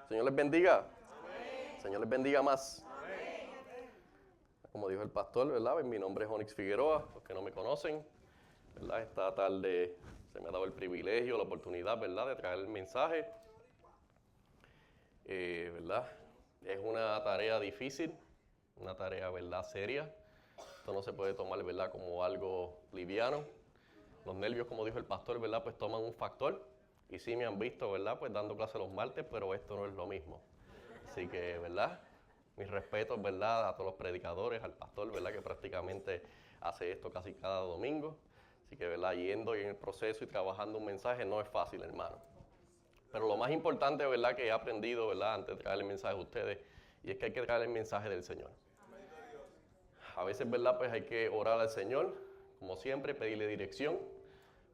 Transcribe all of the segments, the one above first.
Señor les bendiga. Señor les bendiga más. Como dijo el pastor, ¿verdad? Mi nombre es Onyx Figueroa, los que no me conocen, ¿verdad? Esta tarde se me ha dado el privilegio, la oportunidad, ¿verdad?, de traer el mensaje. ¿Verdad? Es una tarea difícil, una tarea, ¿verdad?, seria. Esto no se puede tomar, ¿verdad?, como algo liviano. Los nervios, como dijo el pastor, ¿verdad?, pues toman un factor. Y sí me han visto, ¿verdad?, pues dando clases los martes, pero esto no es lo mismo. Así que, ¿verdad?, mis respetos, ¿verdad?, a todos los predicadores, al pastor, ¿verdad?, que prácticamente hace esto casi cada domingo. Así que, ¿verdad?, yendo y en el proceso y trabajando un mensaje no es fácil, hermano. Pero lo más importante, ¿verdad?, que he aprendido, ¿verdad?, antes de traer el mensaje a ustedes, y es que hay que traer el mensaje del Señor. A veces, ¿verdad?, pues hay que orar al Señor, como siempre, pedirle dirección,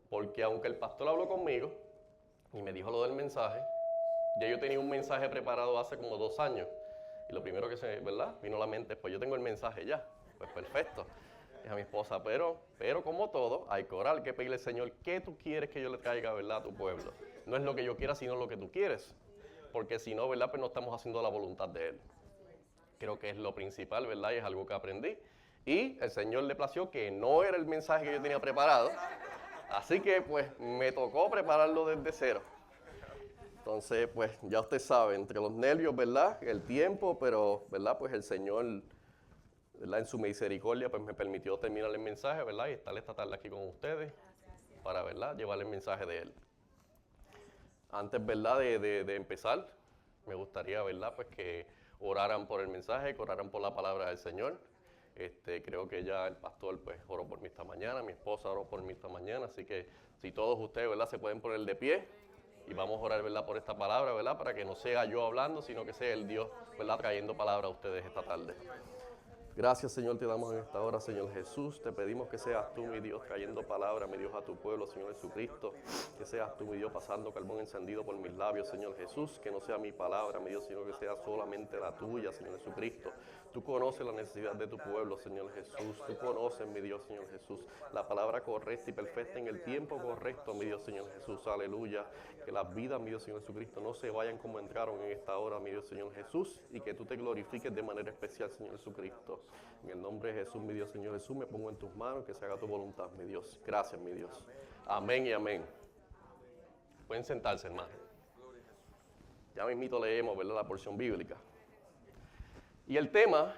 porque aunque el pastor habló conmigo y me dijo lo del mensaje, ya yo tenía un mensaje preparado hace como 2 años. Y lo primero que ¿verdad?, vino a la mente es, pues yo tengo el mensaje ya. Pues perfecto. Dije a mi esposa, pero como todo, hay que orar, hay que pedirle al Señor, ¿qué tú quieres que yo le traiga, ¿verdad?, a tu pueblo? No es lo que yo quiera, sino lo que tú quieres. Porque si no, ¿verdad?, pues no estamos haciendo la voluntad de Él. Creo que es lo principal, ¿verdad?, y es algo que aprendí. Y el Señor le plació que no era el mensaje que yo tenía preparado. Así que, pues, me tocó prepararlo desde cero. Entonces, pues, ya usted sabe, entre los nervios, ¿verdad?, el tiempo, pero, ¿verdad?, pues el Señor, ¿verdad?, en su misericordia, pues me permitió terminar el mensaje, ¿verdad?, y estar esta tarde aquí con ustedes para, ¿verdad?, llevar el mensaje de Él. Antes, ¿verdad?, de empezar, me gustaría, ¿verdad?, pues que oraran por el mensaje, que oraran por la palabra del Señor. Creo que ya el pastor, pues, oró por mí esta mañana, mi esposa oró por mí esta mañana, así que si todos ustedes, ¿verdad?, se pueden poner de pie y vamos a orar, ¿verdad?, por esta palabra, ¿verdad?, para que no sea yo hablando, sino que sea el Dios, ¿verdad?, trayendo palabra a ustedes esta tarde. Gracias, Señor, te damos en esta hora, Señor Jesús. Te pedimos que seas tú, mi Dios, trayendo palabra, mi Dios, a tu pueblo, Señor Jesucristo. Que seas tú, mi Dios, pasando carbón encendido por mis labios, Señor Jesús. Que no sea mi palabra, mi Dios, sino que sea solamente la tuya, Señor Jesucristo. Tú conoces la necesidad de tu pueblo, Señor Jesús. Tú conoces, mi Dios, Señor Jesús, la palabra correcta y perfecta en el tiempo correcto, mi Dios, Señor Jesús. Aleluya. Que las vidas, mi Dios, Señor Jesucristo, no se vayan como entraron en esta hora, mi Dios, Señor Jesús. Y que tú te glorifiques de manera especial, Señor Jesucristo. En el nombre de Jesús, mi Dios, Señor Jesús, me pongo en tus manos, que se haga tu voluntad, mi Dios. Gracias, mi Dios. Amén y amén. Pueden sentarse, hermano. Ya mismito leemos, ¿verdad?, la porción bíblica. Y el tema,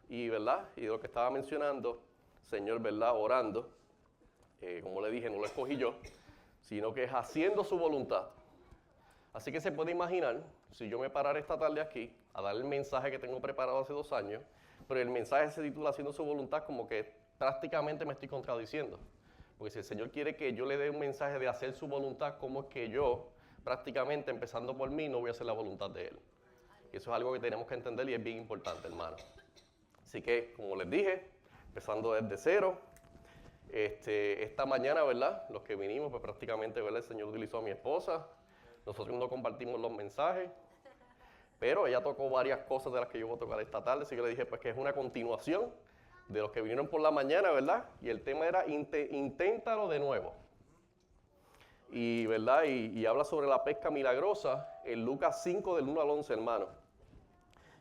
¿verdad?, y lo que estaba mencionando, Señor, ¿verdad?, orando, como le dije, no lo escogí yo, sino que es haciendo su voluntad. Así que se puede imaginar, si yo me parara esta tarde aquí a dar el mensaje que tengo preparado hace 2 años, pero el mensaje se titula Haciendo su voluntad, como que prácticamente me estoy contradiciendo. Porque si el Señor quiere que yo le dé un mensaje de hacer su voluntad, ¿cómo es que yo, prácticamente empezando por mí, no voy a hacer la voluntad de Él? Y eso es algo que tenemos que entender y es bien importante, hermano. Así que, como les dije, empezando desde cero, esta mañana, ¿verdad?, los que vinimos, pues prácticamente, ¿verdad?, el Señor utilizó a mi esposa. Nosotros no compartimos los mensajes, pero ella tocó varias cosas de las que yo voy a tocar esta tarde, así que le dije pues que es una continuación de los que vinieron por la mañana, ¿verdad? Y el tema era inténtalo de nuevo. Y, ¿verdad?, y habla sobre la pesca milagrosa en Lucas 5 del 1 al 11, hermano.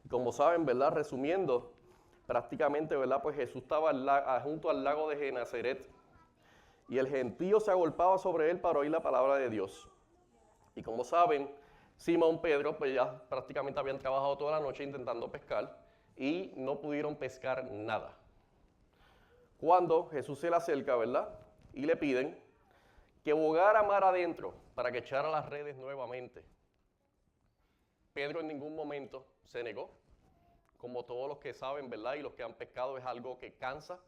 Y como saben, ¿verdad?, resumiendo, prácticamente, ¿verdad?, pues Jesús estaba junto al lago de Genesaret y el gentío se agolpaba sobre él para oír la palabra de Dios. Y como saben, Simón, Pedro, pues ya prácticamente habían trabajado toda la noche intentando pescar y no pudieron pescar nada. Cuando Jesús se le acerca, ¿verdad?, y le piden que bogara mar adentro para que echara las redes nuevamente. Pedro en ningún momento se negó. Como todos los que saben, ¿verdad?, y los que han pescado, es algo que cansa.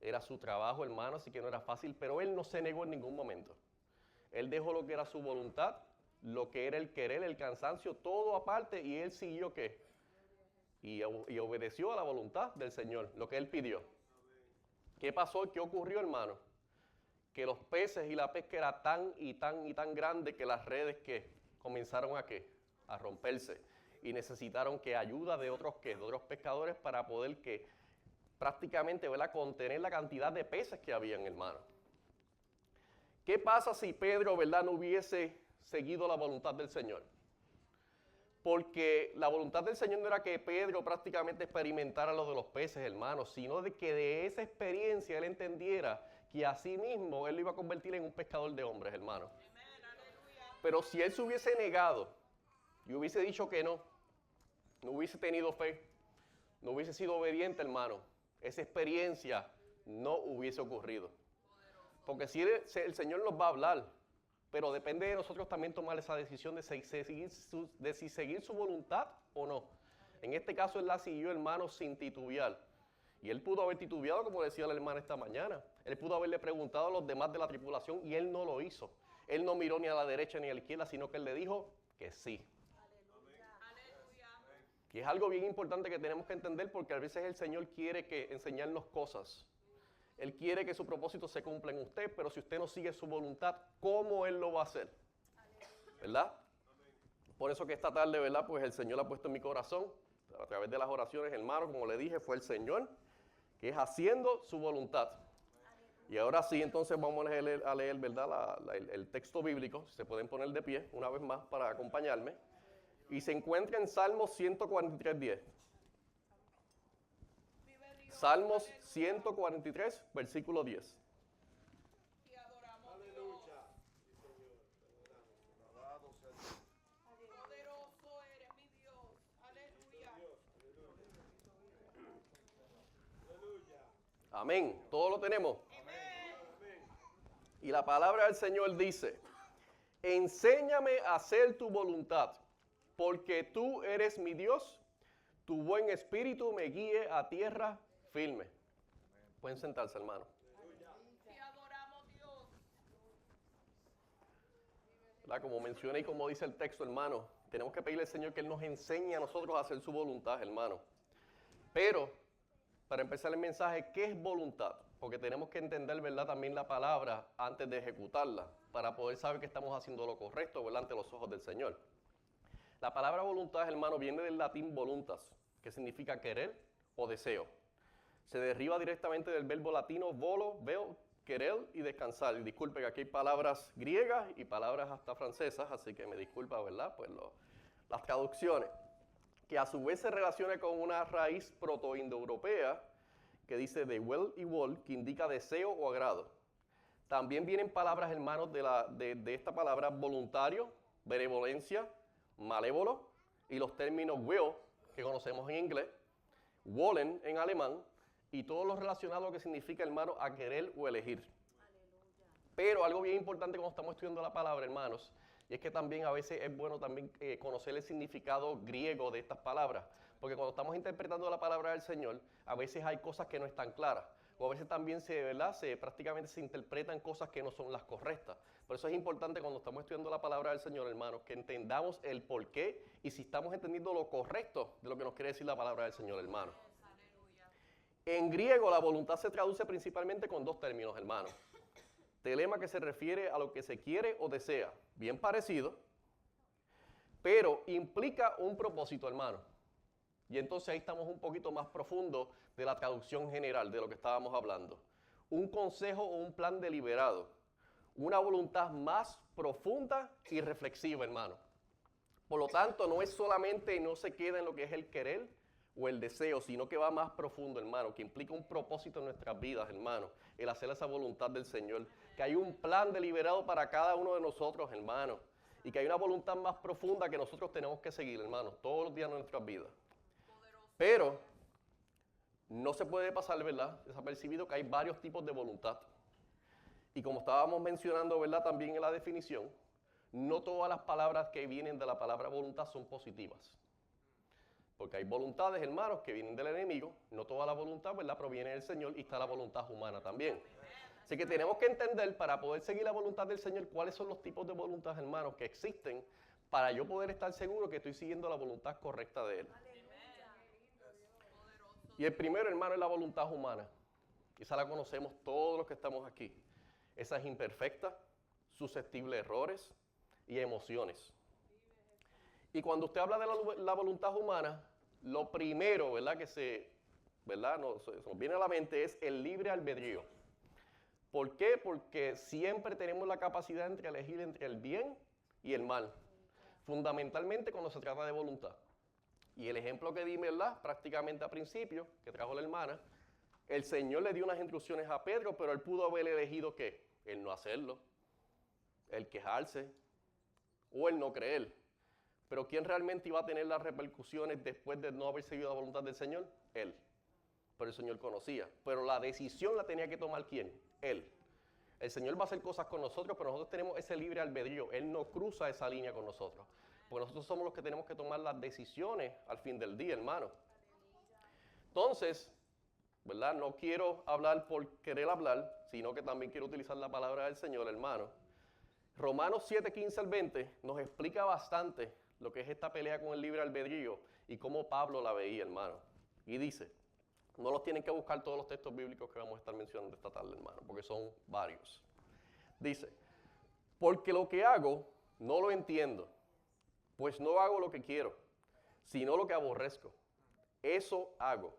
Era su trabajo, hermano, así que no era fácil, pero él no se negó en ningún momento. Él dejó lo que era su voluntad, lo que era el querer, el cansancio, todo aparte, y él siguió ¿qué? Y obedeció a la voluntad del Señor, lo que él pidió. ¿Qué pasó? ¿Qué ocurrió, hermano? Que los peces y la pesca era tan y tan grande que las redes ¿qué? Comenzaron a ¿qué? A romperse. Y necesitaron que ayuda de otros ¿qué? De otros pescadores para poder ¿qué? Prácticamente, ¿verdad?, contener la cantidad de peces que habían, hermano. ¿Qué pasa si Pedro, ¿verdad?, no hubiese seguido la voluntad del Señor? Porque la voluntad del Señor no era que Pedro prácticamente experimentara lo de los peces, hermanos, sino de que de esa experiencia él entendiera que a sí mismo él lo iba a convertir en un pescador de hombres, hermanos. Pero si él se hubiese negado y hubiese dicho que no hubiese tenido fe, no hubiese sido obediente, hermano, esa experiencia no hubiese ocurrido. Porque si el Señor nos va a hablar, pero depende de nosotros también tomar esa decisión de si seguir su voluntad o no. En este caso él la siguió, hermano, sin titubear. Y él pudo haber titubeado, como decía la hermana esta mañana. Él pudo haberle preguntado a los demás de la tripulación y él no lo hizo. Él no miró ni a la derecha ni a la izquierda, sino que él le dijo que sí. Y es algo bien importante que tenemos que entender, porque a veces el Señor quiere enseñarnos cosas. Él quiere que su propósito se cumpla en usted, pero si usted no sigue su voluntad, ¿cómo Él lo va a hacer? ¿Verdad? Por eso que esta tarde, ¿verdad? Pues el Señor ha puesto en mi corazón, a través de las oraciones, hermano, como le dije, fue el Señor, que es haciendo su voluntad. Y ahora sí, entonces vamos a leer ¿verdad? El texto bíblico. Se pueden poner de pie una vez más para acompañarme. Y se encuentra en Salmos 143:10. Salmos 143, versículo 10. Te adoramos, Dios. Poderoso eres mi Dios. Aleluya. Amén. ¿Todo lo tenemos? Y la palabra del Señor dice: enséñame a hacer tu voluntad, porque tú eres mi Dios. Tu buen espíritu me guíe a tierra firme. Pueden sentarse, hermano. Te adoramos, Dios. Como mencioné y como dice el texto, hermano, tenemos que pedirle al Señor que Él nos enseñe a nosotros a hacer su voluntad, hermano. Pero, para empezar el mensaje, ¿qué es voluntad? Porque tenemos que entender, ¿verdad?, también la palabra antes de ejecutarla, para poder saber que estamos haciendo lo correcto, ¿verdad?, ante los ojos del Señor. La palabra voluntad, hermano, viene del latín voluntas, que significa querer o deseo. Se deriva directamente del verbo latino volo, veo, querer y descansar. Y disculpe que aquí hay palabras griegas y palabras hasta francesas, así que me disculpa, ¿verdad?, pues las traducciones. Que a su vez se relaciona con una raíz proto-indoeuropea que dice de will y wol, que indica deseo o agrado. También vienen palabras, hermanos, de esta palabra voluntario, benevolencia, malévolo, y los términos will, que conocemos en inglés, wollen en alemán, y todo lo relacionado a lo que significa, hermano, a querer o elegir. Aleluya. Pero algo bien importante cuando estamos estudiando la palabra, hermanos, y es que también a veces es bueno también conocer el significado griego de estas palabras, porque cuando estamos interpretando la palabra del Señor, a veces hay cosas que no están claras, o a veces también prácticamente se interpretan cosas que no son las correctas. Por eso es importante cuando estamos estudiando la palabra del Señor, hermanos, que entendamos el porqué y si estamos entendiendo lo correcto de lo que nos quiere decir la palabra del Señor, hermano. En griego la voluntad se traduce principalmente con dos términos, hermano. Telema, que se refiere a lo que se quiere o desea, bien parecido, pero implica un propósito, hermano. Y entonces ahí estamos un poquito más profundo de la traducción general de lo que estábamos hablando. Un consejo o un plan deliberado. Una voluntad más profunda y reflexiva, hermano. Por lo tanto, no es solamente, no se queda en lo que es el querer o el deseo, sino que va más profundo, hermano, que implica un propósito en nuestras vidas, hermano, el hacer esa voluntad del Señor, que hay un plan deliberado para cada uno de nosotros, hermano, y que hay una voluntad más profunda que nosotros tenemos que seguir, hermano, todos los días de nuestras vidas. Pero no se puede pasar, ¿verdad?, desapercibido que hay varios tipos de voluntad. Y como estábamos mencionando, ¿verdad?, también en la definición, no todas las palabras que vienen de la palabra voluntad son positivas. Porque hay voluntades, hermanos, que vienen del enemigo. No toda la voluntad, ¿verdad?, proviene del Señor, y está la voluntad humana también. Así que tenemos que entender, para poder seguir la voluntad del Señor, cuáles son los tipos de voluntad, hermanos, que existen, para yo poder estar seguro que estoy siguiendo la voluntad correcta de Él. Y el primero, hermano, es la voluntad humana. Esa la conocemos todos los que estamos aquí. Esa es imperfecta, susceptible de errores y emociones. Y cuando usted habla de la voluntad humana, lo primero, ¿verdad?, nos viene a la mente es el libre albedrío. ¿Por qué? Porque siempre tenemos la capacidad de elegir entre el bien y el mal. fundamentalmente cuando se trata de voluntad. Y el ejemplo que di, ¿verdad? Prácticamente a principio, que trajo la hermana, el Señor le dio unas instrucciones a Pedro, pero él pudo haber elegido ¿qué? El no hacerlo, el quejarse o el no creer. Pero ¿quién realmente iba a tener las repercusiones después de no haber seguido la voluntad del Señor? Él. Pero el Señor conocía. Pero la decisión la tenía que tomar ¿quién? Él. El Señor va a hacer cosas con nosotros, pero nosotros tenemos ese libre albedrío. Él no cruza esa línea con nosotros. Porque nosotros somos los que tenemos que tomar las decisiones al fin del día, hermano. Entonces, ¿verdad? No quiero hablar por querer hablar, sino que también quiero utilizar la palabra del Señor, hermano. Romanos 7, 15 al 20 nos explica bastante lo que es esta pelea con el libre albedrío y cómo Pablo la veía, hermano. Y dice, no los tienen que buscar todos los textos bíblicos que vamos a estar mencionando esta tarde, hermano, porque son varios. Dice, porque lo que hago no lo entiendo, pues no hago lo que quiero, sino lo que aborrezco. Eso hago.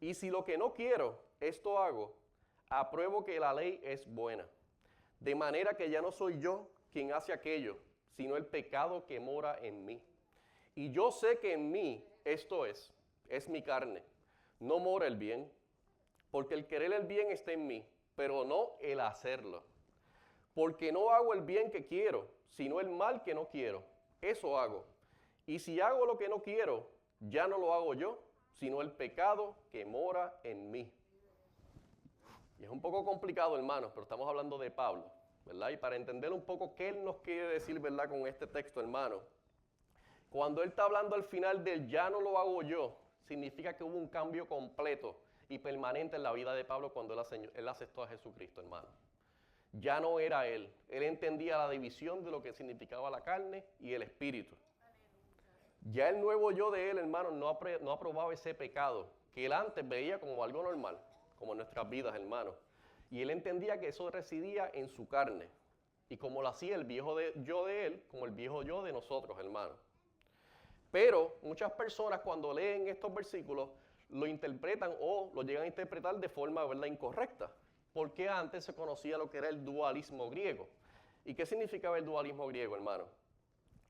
Y si lo que no quiero, esto hago, apruebo que la ley es buena. De manera que ya no soy yo quien hace aquello, sino el pecado que mora en mí. Y yo sé que en mí, esto es mi carne, no mora el bien, porque el querer el bien está en mí, pero no el hacerlo. Porque no hago el bien que quiero, sino el mal que no quiero. Eso hago. Y si hago lo que no quiero, ya no lo hago yo, sino el pecado que mora en mí. Y es un poco complicado, hermanos, pero estamos hablando de Pablo, ¿verdad? Y para entender un poco qué él nos quiere decir, ¿verdad? Con este texto, hermano. Cuando él está hablando al final del ya no lo hago yo, significa que hubo un cambio completo y permanente en la vida de Pablo cuando él aceptó a Jesucristo, hermano. Ya no era él. Él entendía la división de lo que significaba la carne y el espíritu. Ya el nuevo yo de él, hermano, no aprobaba ese pecado que él antes veía como algo normal, como en nuestras vidas, hermano. Y él entendía que eso residía en su carne. Y como lo hacía el viejo yo de él, como el viejo yo de nosotros, hermano. Pero muchas personas cuando leen estos versículos lo interpretan o lo llegan a interpretar de forma, ¿verdad?, incorrecta. Porque antes se conocía lo que era el dualismo griego. ¿Y qué significaba el dualismo griego, hermano?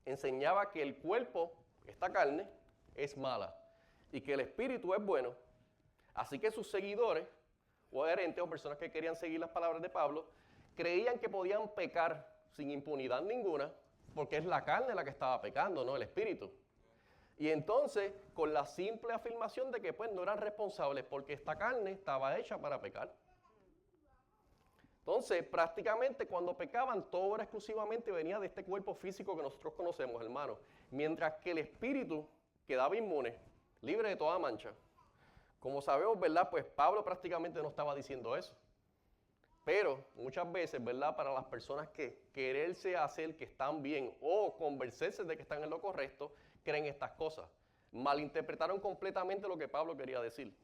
Enseñaba que el cuerpo, esta carne, es mala y que el espíritu es bueno. Así que sus seguidores, o adherentes, o personas que querían seguir las palabras de Pablo, creían que podían pecar sin impunidad ninguna, porque es la carne la que estaba pecando, no el espíritu. Y entonces, con la simple afirmación de que pues no eran responsables porque esta carne estaba hecha para pecar. Entonces, prácticamente cuando pecaban, todo era exclusivamente venía de este cuerpo físico que nosotros conocemos, hermano. Mientras que el espíritu quedaba inmune, libre de toda mancha. Como sabemos, ¿verdad? Pues Pablo prácticamente no estaba diciendo eso. Pero muchas veces, ¿verdad? Para las personas que quererse hacer que están bien o convencerse de que están en lo correcto, creen estas cosas. Malinterpretaron completamente lo que Pablo quería decir.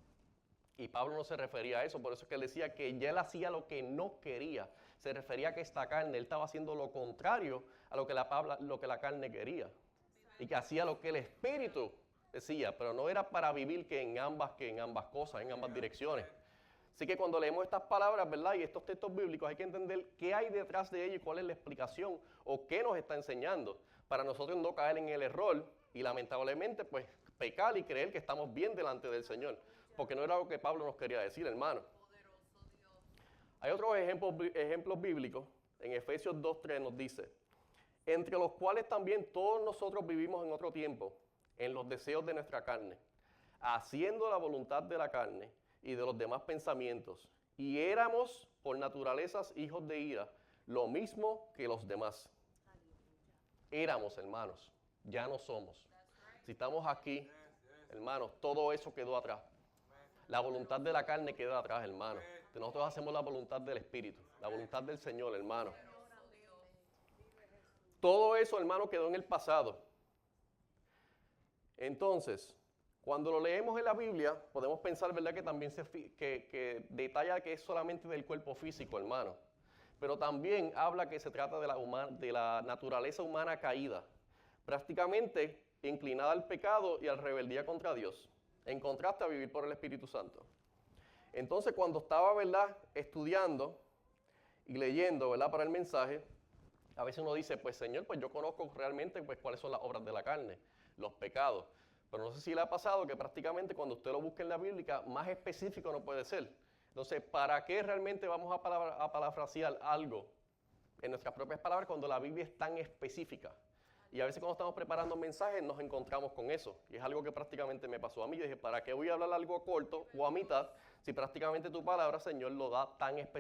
Y Pablo no se refería a eso, por eso es que él decía que ya él hacía lo que no quería. Se refería a que esta carne, él estaba haciendo lo contrario a lo que la carne quería. Y que hacía lo que el espíritu decía, pero no era para vivir en ambas cosas, en ambas direcciones. Así que cuando leemos estas palabras, ¿verdad? Y estos textos bíblicos hay que entender qué hay detrás de ellos y cuál es la explicación o qué nos está enseñando para nosotros no caer en el error y lamentablemente pues pecar y creer que estamos bien delante del Señor. Porque no era lo que Pablo nos quería decir, hermano. Hay otros ejemplos bíblicos. En Efesios 2:3 nos dice, entre los cuales también todos nosotros vivimos en otro tiempo, en los deseos de nuestra carne, haciendo la voluntad de la carne y de los demás pensamientos. Y éramos por naturalezas hijos de ira, lo mismo que los demás. Éramos, hermanos, ya no somos. Si estamos aquí, hermanos, todo eso quedó atrás. La voluntad de la carne queda atrás, hermano. Nosotros hacemos la voluntad del Espíritu, la voluntad del Señor, hermano. Todo eso, hermano, quedó en el pasado. Entonces, cuando lo leemos en la Biblia, podemos pensar, ¿verdad?, que también que detalla que es solamente del cuerpo físico, hermano. Pero también habla que se trata de la naturaleza humana caída, prácticamente inclinada al pecado y a la rebeldía contra Dios, en contraste a vivir por el Espíritu Santo. Entonces, cuando estaba, ¿verdad?, estudiando y leyendo, ¿verdad?, para el mensaje, A veces uno dice, pues Señor, pues yo conozco realmente pues cuáles son las obras de la carne, los pecados. Pero no sé si le ha pasado que prácticamente cuando usted lo busca en la Biblia, más específico no puede ser. Entonces, ¿para qué realmente vamos a parafrasear algo en nuestras propias palabras cuando la Biblia es tan específica? Y a veces cuando estamos preparando mensajes nos encontramos con eso. Y es algo que prácticamente me pasó a mí. Yo dije, ¿para qué voy a hablar algo corto o a mitad si prácticamente tu palabra, Señor, lo da tan específico?